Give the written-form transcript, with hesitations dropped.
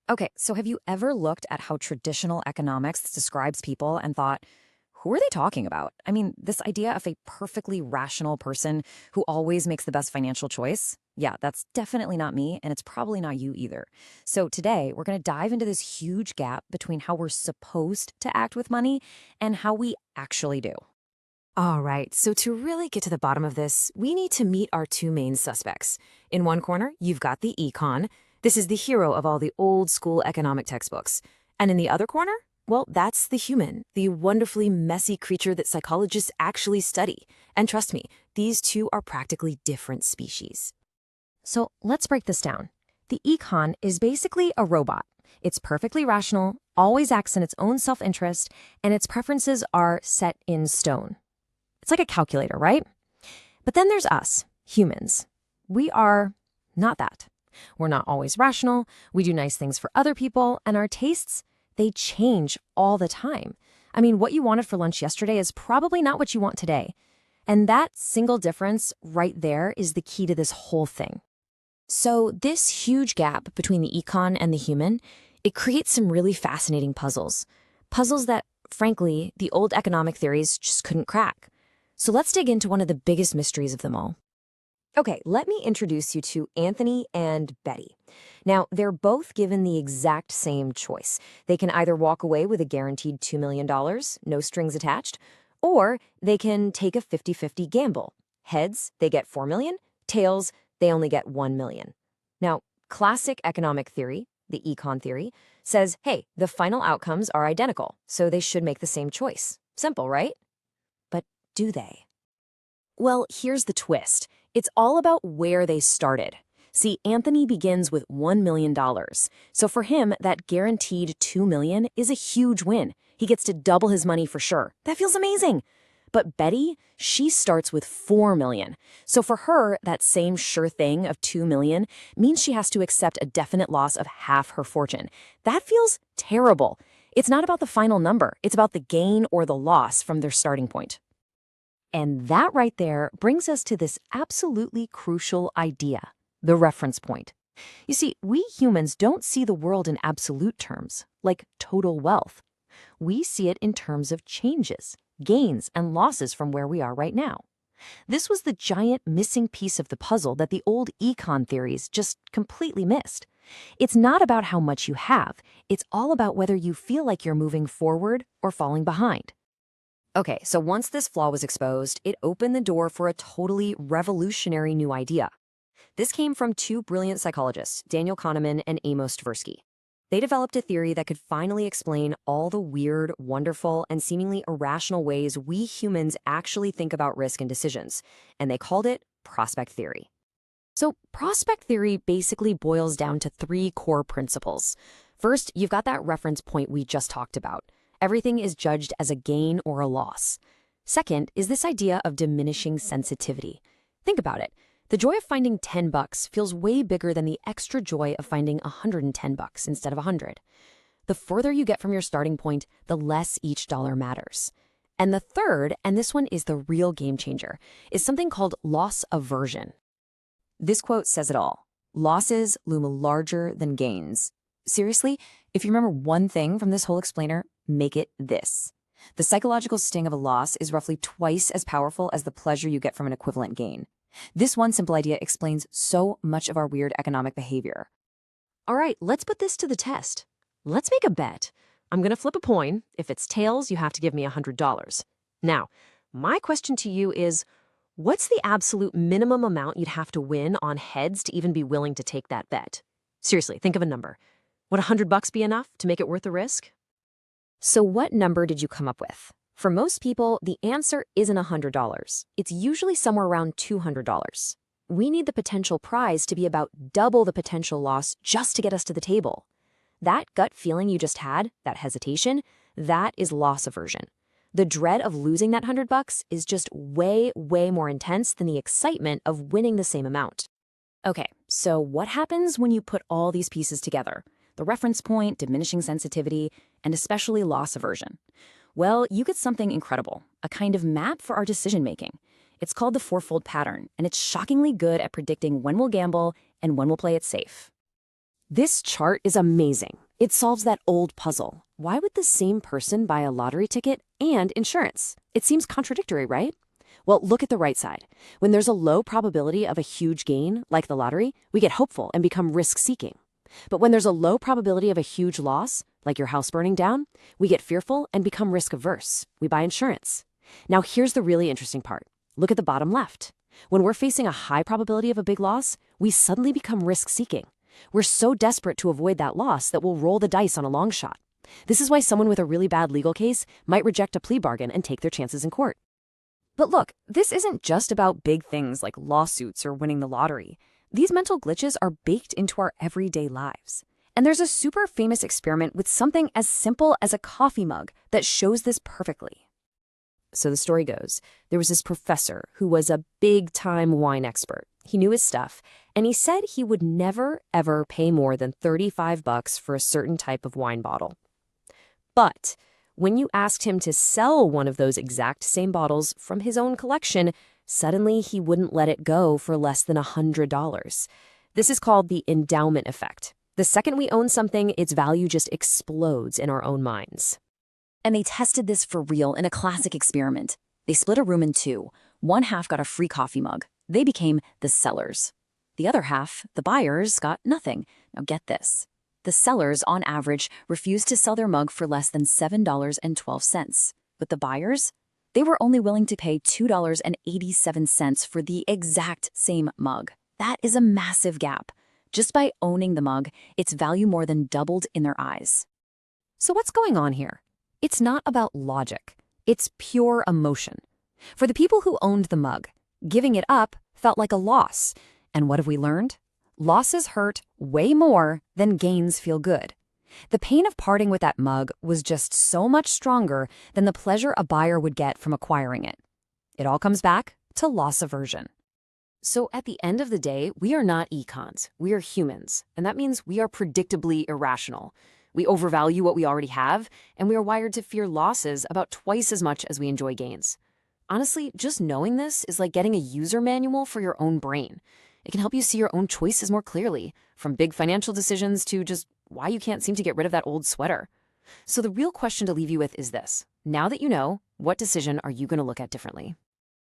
Okay, so have you ever looked at how traditional economics describes people and thought, who are they talking about? I mean, this idea of a perfectly rational person who always makes the best financial choice? Yeah, that's definitely not me, and it's probably not you either. So today, we're going to dive into this huge gap between how we're supposed to act with money and how we actually do. All right, so to really get to the bottom of this, we need to meet our two main suspects. In one corner, you've got the econ. This is the hero of all the old school economic textbooks. And in the other corner, well, that's the human, the wonderfully messy creature that psychologists actually study. And trust me, these two are practically different species. So let's break this down. The econ is basically a robot. It's perfectly rational, always acts in its own self-interest, and its preferences are set in stone. It's like a calculator, right? But then there's us, humans. We are not that. We're not always rational. We do nice things for other people, and our tastes, they change all the time. I mean, what you wanted for lunch yesterday is probably not what you want today. And that single difference right there is the key to this whole thing. So this huge gap between the econ and the human, it creates some really fascinating puzzles. Puzzles that, frankly, the old economic theories just couldn't crack. So let's dig into one of the biggest mysteries of them all. Okay, let me introduce you to Anthony and Betty. Now, they're both given the exact same choice. They can either walk away with a guaranteed $2 million, no strings attached, or they can take a 50-50 gamble. Heads, they get 4 million. Tails, they only get 1 million. Now, classic economic theory, the econ theory, says, hey, the final outcomes are identical, so they should make the same choice. Simple, right? But do they? Well, here's the twist. It's all about where they started. See, Anthony begins with $1 million. So for him, that guaranteed $2 million is a huge win. He gets to double his money for sure. That feels amazing. But Betty, she starts with $4 million. So for her, that same sure thing of $2 million means she has to accept a definite loss of half her fortune. That feels terrible. It's not about the final number. It's about the gain or the loss from their starting point. And that right there brings us to this absolutely crucial idea, the reference point. You see, we humans don't see the world in absolute terms, like total wealth. We see it in terms of changes, gains, and losses from where we are right now. This was the giant missing piece of the puzzle that the old econ theories just completely missed. It's not about how much you have, it's all about whether you feel like you're moving forward or falling behind. Okay, so once this flaw was exposed, it opened the door for a totally revolutionary new idea. This came from two brilliant psychologists, Daniel Kahneman and Amos Tversky. They developed a theory that could finally explain all the weird, wonderful, and seemingly irrational ways we humans actually think about risk and decisions, and they called it prospect theory. So prospect theory basically boils down to three core principles. First, you've got that reference point we just talked about. Everything is judged as a gain or a loss. Second is this idea of diminishing sensitivity. Think about it. The joy of finding $10 feels way bigger than the extra joy of finding $110 instead of 100. The further you get from your starting point, the less each dollar matters. And the third, and this one is the real game changer, is something called loss aversion. This quote says it all. Losses loom larger than gains. Seriously, if you remember one thing from this whole explainer, make it this. The psychological sting of a loss is roughly twice as powerful as the pleasure you get from an equivalent gain. This one simple idea explains so much of our weird economic behavior. All right, let's put this to the test. Let's make a bet. I'm going to flip a coin. If it's tails, you have to give me $100. Now, my question to you is, what's the absolute minimum amount you'd have to win on heads to even be willing to take that bet? Seriously, think of a number. Would $100 be enough to make it worth the risk? So what number did you come up with? For most people, the answer isn't $100. It's usually somewhere around $200. We need the potential prize to be about double the potential loss just to get us to the table. That gut feeling you just had, that hesitation, that is loss aversion. The dread of losing that $100 is just way, way more intense than the excitement of winning the same amount. Okay, so what happens when you put all these pieces together? The reference point, diminishing sensitivity, and especially loss aversion. Well, you get something incredible, a kind of map for our decision-making. It's called the fourfold pattern, and it's shockingly good at predicting when we'll gamble and when we'll play it safe. This chart is amazing. It solves that old puzzle. Why would the same person buy a lottery ticket and insurance? It seems contradictory, right? Well, look at the right side. When there's a low probability of a huge gain, like the lottery, we get hopeful and become risk-seeking. But when there's a low probability of a huge loss, like your house burning down, we get fearful and become risk-averse. We buy insurance. Now, here's the really interesting part. Look at the bottom left. When we're facing a high probability of a big loss, we suddenly become risk-seeking. We're so desperate to avoid that loss that we'll roll the dice on a long shot. This is why someone with a really bad legal case might reject a plea bargain and take their chances in court. But look, this isn't just about big things like lawsuits or winning the lottery. These mental glitches are baked into our everyday lives. And there's a super famous experiment with something as simple as a coffee mug that shows this perfectly. So the story goes, there was this professor who was a big-time wine expert. He knew his stuff, and he said he would never, ever pay more than $35 for a certain type of wine bottle. But when you asked him to sell one of those exact same bottles from his own collection, suddenly he wouldn't let it go for less than $100. This is called the endowment effect. The second we own something, its value just explodes in our own minds. And they tested this for real in a classic experiment. They split a room in two. One half got a free coffee mug. They became the sellers. The other half, the buyers, got nothing. Now get this. The sellers, on average, refused to sell their mug for less than $7.12. But the buyers? They were only willing to pay $2.87 for the exact same mug. That is a massive gap. Just by owning the mug, its value more than doubled in their eyes. So what's going on here? It's not about logic. It's pure emotion. For the people who owned the mug, giving it up felt like a loss. And what have we learned? Losses hurt way more than gains feel good. The pain of parting with that mug was just so much stronger than the pleasure a buyer would get from acquiring it. It all comes back to loss aversion. So at the end of the day, we are not econs. We are humans. And that means we are predictably irrational. We overvalue what we already have, and we are wired to fear losses about twice as much as we enjoy gains. Honestly, just knowing this is like getting a user manual for your own brain. It can help you see your own choices more clearly, from big financial decisions to just why you can't seem to get rid of that old sweater. So the real question to leave you with is this. Now that you know, what decision are you going to look at differently?